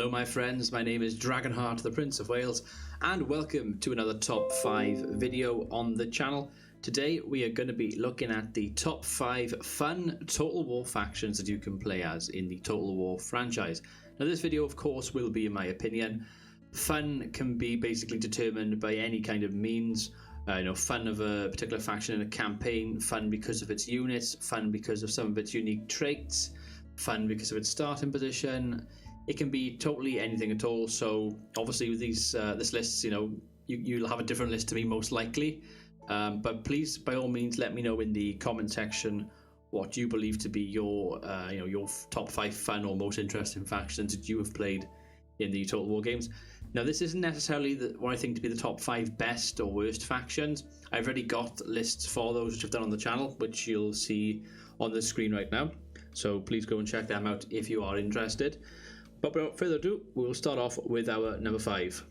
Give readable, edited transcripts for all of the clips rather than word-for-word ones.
Hello my friends, my name is Dragonheart, the Prince of Wales, and welcome to another top 5 video on the channel. Today we are going to be looking at the top 5 fun Total War factions that you can play as in the Total War franchise. Now this video of course will be in my opinion. Fun can be basically determined by any kind of means. Fun of a particular faction in a campaign, fun because of its units, fun because of some of its unique traits, fun because of its starting position. It can be totally anything at all. So obviously with these this list, you'll have a different list to me most likely. But please, by all means, let me know in the comment section what you believe to be your your top 5 fun or most interesting factions that you have played in the Total War games. Now this isn't necessarily what I think to be the top 5 best or worst factions. I've already got lists for those which I've done on the channel, which you'll see on the screen right now. So please go and check them out if you are interested. But without further ado, we'll start off with our number 5.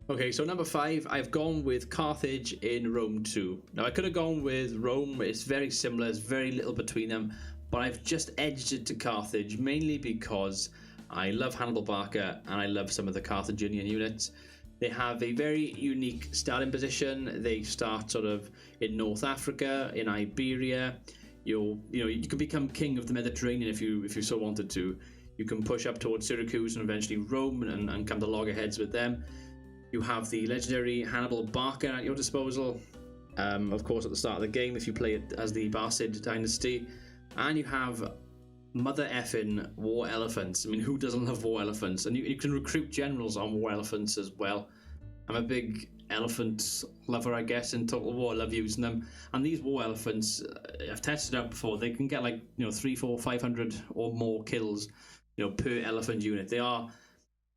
Okay, so number 5, I've gone with Carthage in Rome 2. Now I could have gone with Rome, it's very similar, there's very little between them, but I've just edged it to Carthage mainly because I love Hannibal Barca and I love some of the Carthaginian units. They have a very unique starting position. They start sort of in North Africa, in Iberia. You can become king of the Mediterranean if you so wanted to. You can push up towards Syracuse and eventually Rome and come to loggerheads with them. You have the legendary Hannibal Barca at your disposal, of course at the start of the game if you play it as the Barcid dynasty. And you have mother effing war elephants. I mean, who doesn't love war elephants? And you can recruit generals on war elephants as well. I'm a big elephant lover, I guess, in Total War. I love using them. And these war elephants, I've tested out before, they can get like 300, 400, 500 or more kills per elephant unit. They are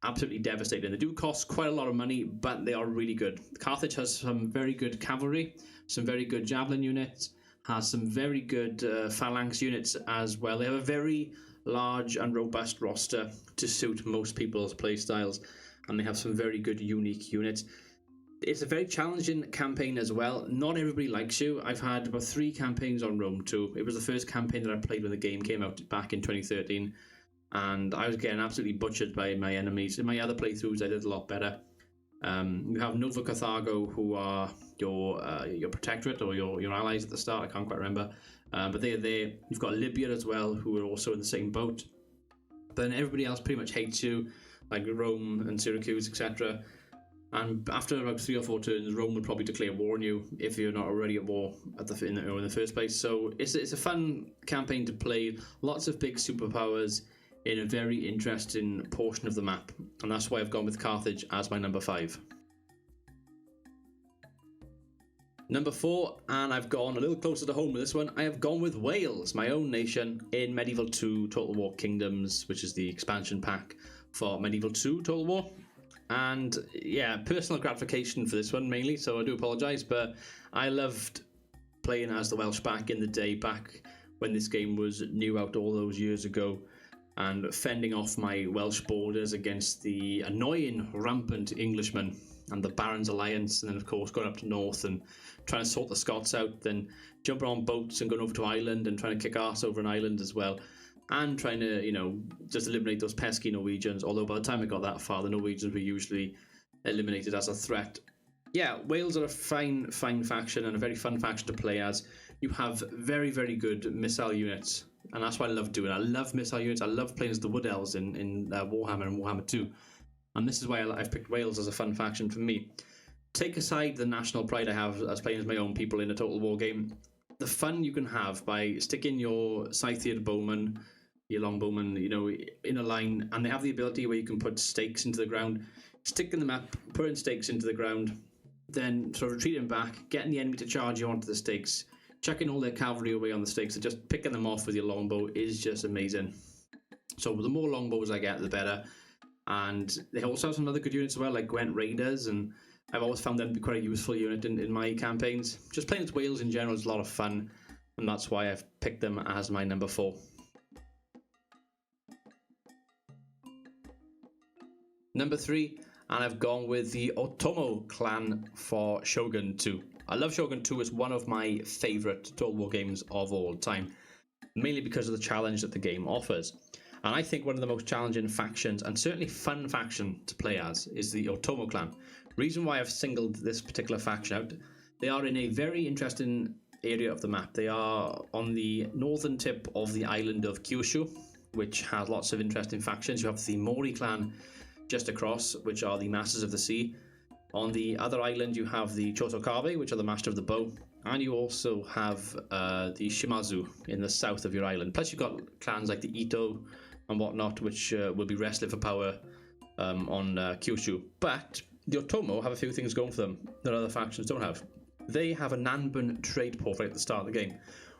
absolutely devastating. They do cost quite a lot of money, but they are really good. Carthage has some very good cavalry, some very good javelin units, has some very good phalanx units as well. They have a very large and robust roster to suit most people's playstyles, and they have some very good unique units. It's a very challenging campaign as well. Not everybody likes you. I've had about 3 campaigns on Rome 2. It was the first campaign that I played when the game came out back in 2013, and I was getting absolutely butchered by my enemies. In my other playthroughs I did a lot better. You have Nova Carthago, who are your protectorate or your allies at the start. I can't quite remember, but they're there. You've got Libya as well, who are also in the same boat. Then everybody else pretty much hates you, like Rome and Syracuse, etc. And after about 3 or 4 turns, Rome will probably declare war on you if you're not already at war in the first place. So it's a fun campaign to play. Lots of big superpowers in a very interesting portion of the map, and that's why I've gone with Carthage as my number 5. Number 4, and I've gone a little closer to home with this one, I have gone with Wales, my own nation, in Medieval 2 Total War Kingdoms, which is the expansion pack for Medieval 2 Total War. And yeah, personal gratification for this one mainly, so I do apologise, but I loved playing as the Welsh back in the day, back when this game was new out all those years ago, and fending off my Welsh borders against the annoying rampant Englishmen and the Barons Alliance, and then of course going up to north and trying to sort the Scots out, then jumping on boats and going over to Ireland and trying to kick arse over an island as well, and trying to just eliminate those pesky Norwegians, although by the time I got that far the Norwegians were usually eliminated as a threat. Yeah, Wales are a fine faction and a very fun faction to play as. You have very, very good missile units, and that's what I love doing. I love missile units. I love playing as the Wood Elves in Warhammer and Warhammer 2. And this is why I've picked Wales as a fun faction for me. Take aside the national pride I have as playing as my own people in a Total War game, the fun you can have by sticking your scythed bowmen, your longbowmen, in a line, and they have the ability where you can put stakes into the ground, sticking them up, putting stakes into the ground, then sort of retreating back, getting the enemy to charge you onto the stakes, chucking all their cavalry away on the stakes, and just picking them off with your longbow is just amazing. So the more longbows I get, the better. And they also have some other good units as well, like Gwent Raiders, and I've always found them to be quite a useful unit in my campaigns. Just playing as Wales in general is a lot of fun, and that's why I've picked them as my number 4. Number 3, and I've gone with the Otomo clan for Shogun 2. I love Shogun 2, it's one of my favourite Total War games of all time. mainly because of the challenge that the game offers. And I think one of the most challenging factions, and certainly fun faction to play as, is the Otomo clan. Reason why I've singled this particular faction out, they are in a very interesting area of the map. They are on the northern tip of the island of Kyushu, which has lots of interesting factions. You have the Mori clan just across, which are the Masters of the Sea. On the other island, you have the Chotokabe, which are the Master of the Bow. And you also have the Shimazu in the south of your island. Plus, you've got clans like the Ito and whatnot, which will be wrestling for power on Kyushu. But the Otomo have a few things going for them that other factions don't have. They have a Nanban trade port right at the start of the game,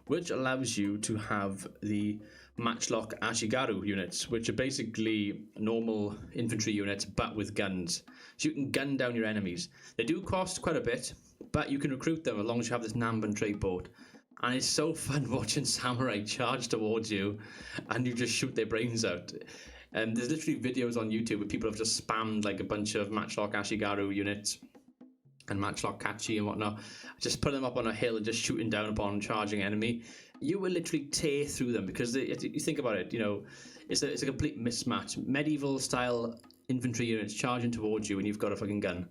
which allows you to have the matchlock Ashigaru units, which are basically normal infantry units but with guns. So you can gun down your enemies. They do cost quite a bit, but you can recruit them as long as you have this Nanban trade port. And it's so fun watching samurai charge towards you and you just shoot their brains out. And there's literally videos on YouTube where people have just spammed like a bunch of matchlock Ashigaru units and matchlock Kachi and whatnot, just put them up on a hill and just shooting down upon charging enemy. You will literally tear through them because you think about it, you know, it's a complete mismatch. Medieval style infantry units charging towards you and you've got a fucking gun.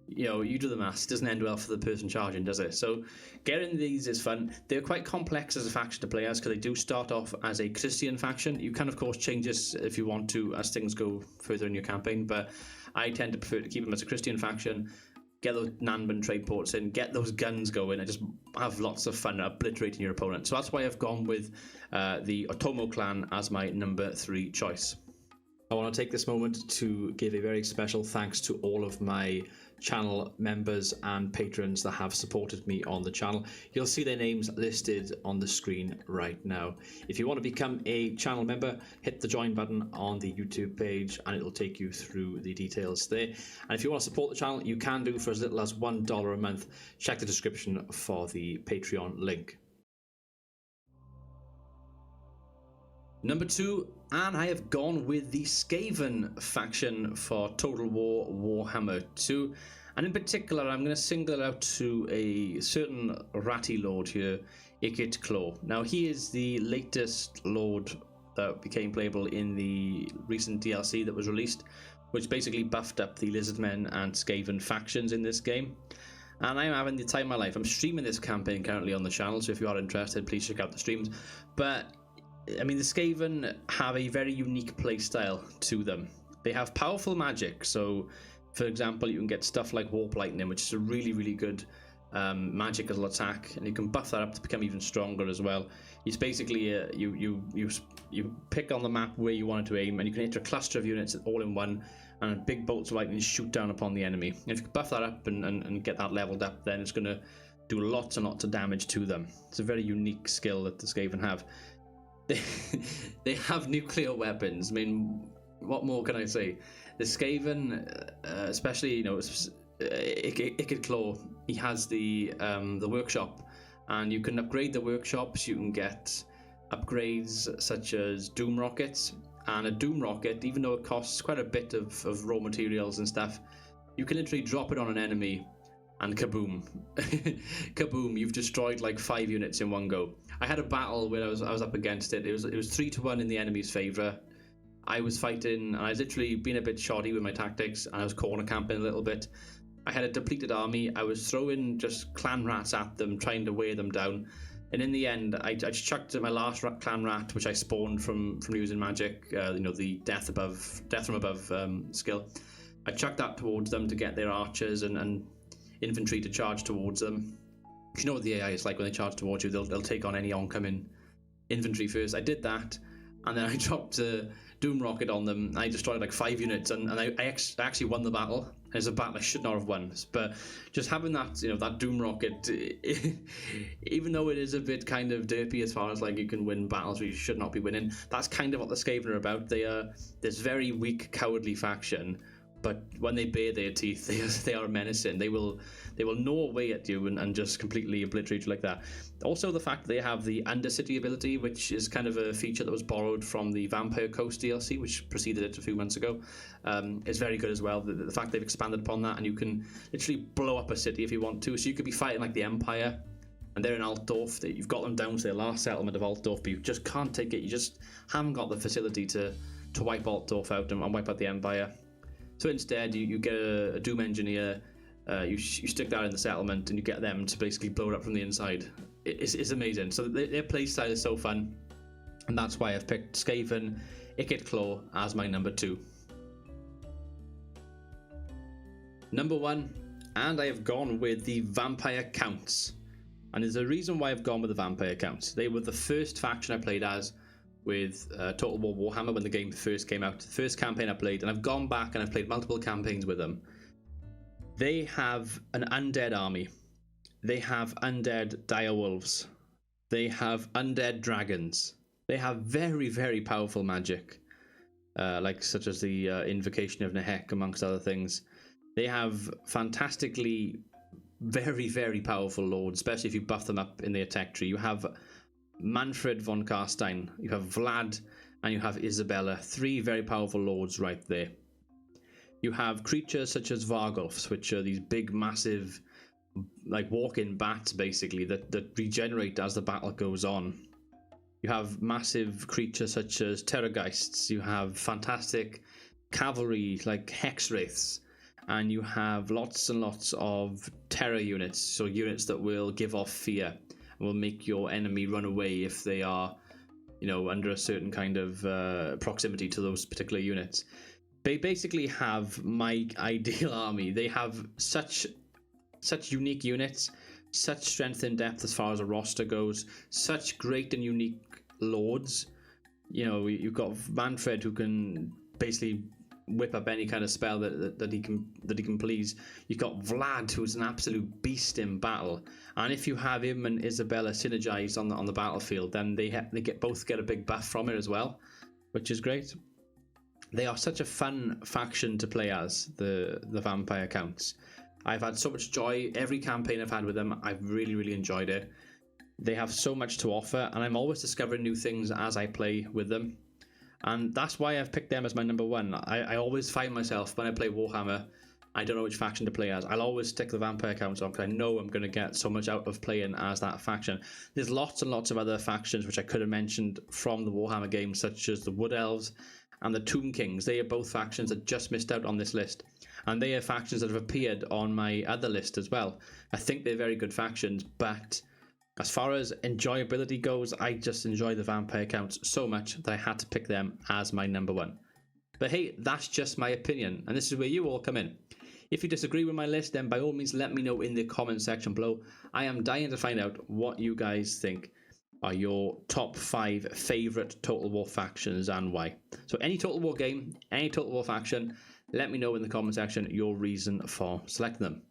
You know, you do the maths, it doesn't end well for the person charging, does it? So getting these is fun. They're quite complex as a faction to play as because they do start off as a Christian faction. You can of course change this if you want to as things go further in your campaign, but I tend to prefer to keep them as a Christian faction. Get those Nanban trade ports in, get those guns going, and just have lots of fun obliterating your opponent. So that's why I've gone with the Otomo clan as my number 3 choice. I want to take this moment to give a very special thanks to all of my channel members and patrons that have supported me on the channel. You'll see their names listed on the screen right now. If you want to become a channel member, hit the join button on the YouTube page and it'll take you through the details there. And if you want to support the channel, you can do for as little as $1 a month. Check the description for the Patreon link. Number 2, and I have gone with the Skaven faction for Total War Warhammer 2. And in particular, I'm going to single out to a certain ratty lord here, Ikit Claw. Now, he is the latest lord that became playable in the recent DLC that was released, which basically buffed up the Lizardmen and Skaven factions in this game. And I'm having the time of my life. I'm streaming this campaign currently on the channel, so if you are interested, please check out the streams. But I mean, the Skaven have a very unique playstyle to them. They have powerful magic, so for example, you can get stuff like Warp Lightning, which is a really, really good magical attack, and you can buff that up to become even stronger as well. It's basically you pick on the map where you want it to aim, and you can hit a cluster of units all in one, and big bolts of lightning shoot down upon the enemy. And if you can buff that up and get that leveled up, then it's going to do lots and lots of damage to them. It's a very unique skill that the Skaven have. They have nuclear weapons. I mean, what more can I say? The Skaven, especially, you know, Ikit Claw, he has the workshop, and you can upgrade the workshops. You can get upgrades such as Doom Rockets, and a Doom Rocket, even though it costs quite a bit of raw materials and stuff, you can literally drop it on an enemy and kaboom. Kaboom, you've destroyed like 5 units in one go. I had a battle where I was up against it. It was 3-1 in the enemy's favour. I was fighting, and I was literally being a bit shoddy with my tactics, and I was corner camping a little bit. I had a depleted army. I was throwing just clan rats at them, trying to wear them down. And in the end, I just chucked my last clan rat, which I spawned from using magic, you know, the death from above skill. I chucked that towards them to get their archers and infantry to charge towards them. You know what the AI is like when they charge towards you. They'll take on any oncoming infantry first. I did that, and then I dropped a Doom Rocket on them. I destroyed like 5 units, and I actually won the battle. It's a battle I should not have won, but just having that, you know, that Doom Rocket, even though it is a bit kind of derpy as far as like you can win battles where you should not be winning, that's kind of what the Skaven are about. They are this very weak, cowardly faction, but when they bare their teeth, they are menacing. They will gnaw away at you and just completely obliterate you like that. Also, the fact that they have the Undercity ability, which is kind of a feature that was borrowed from the Vampire Coast DLC, which preceded it a few months ago, is very good as well. The fact they've expanded upon that, and you can literally blow up a city if you want to. So you could be fighting like the Empire, and they're in Altdorf. You've got them down to their last settlement of Altdorf, but you just can't take it. You just haven't got the facility to wipe Altdorf out and wipe out the Empire. So instead, you get a Doom Engineer, you stick that in the settlement, and you get them to basically blow it up from the inside. It's amazing. So their playstyle is so fun, and that's why I've picked Skaven Ikit Claw as my number 2. Number 1, and I have gone with the Vampire Counts. And there's a reason why I've gone with the Vampire Counts. They were the first faction I played as with Total War Warhammer when the game first came out. The first campaign I played, and I've gone back and I've played multiple campaigns with them. They have an undead army. They have undead direwolves. They have undead dragons. They have very, very powerful magic, such as the Invocation of Nehek, amongst other things. They have fantastically very, very powerful lords, especially if you buff them up in the attack tree. You have Manfred von Karstein, you have Vlad, and you have Isabella. 3 very powerful lords right there. You have creatures such as Vargulfs, which are these big, massive, like walk-in bats, basically, that regenerate as the battle goes on. You have massive creatures such as Terrorgeists. You have fantastic cavalry like Hexwraiths. And you have lots and lots of terror units, so units that will give off fear and will make your enemy run away if they are, under a certain kind of proximity to those particular units. They basically have my ideal army. They have such unique units, such strength in depth as far as a roster goes, such great and unique lords. You've got Manfred, who can basically whip up any kind of spell that he can please. You've got Vlad, who's an absolute beast in battle, and if you have him and Isabella synergized on the battlefield, then they both get a big buff from it as well, which is great. They are such a fun faction to play as, the Vampire Counts. I've had so much joy every campaign I've had with them. I've really, really enjoyed it. They have so much to offer, and I'm always discovering new things as I play with them. And that's why I've picked them as my number 1. I always find myself, when I play Warhammer, I don't know which faction to play as. I'll always stick the Vampire Counts on, because I know I'm going to get so much out of playing as that faction. There's lots and lots of other factions which I could have mentioned from the Warhammer games, such as the Wood Elves and the Tomb Kings. They are both factions that just missed out on this list. And they are factions that have appeared on my other list as well. I think they're very good factions, but as far as enjoyability goes, I just enjoy the Vampire Counts so much that I had to pick them as my number 1. But hey, that's just my opinion, and this is where you all come in. If you disagree with my list, then by all means let me know in the comment section below. I am dying to find out what you guys think are your top 5 favourite Total War factions and why. So any Total War game, any Total War faction, let me know in the comment section your reason for selecting them.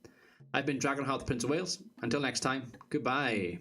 I've been Dragonheart, the Prince of Wales. Until next time, goodbye.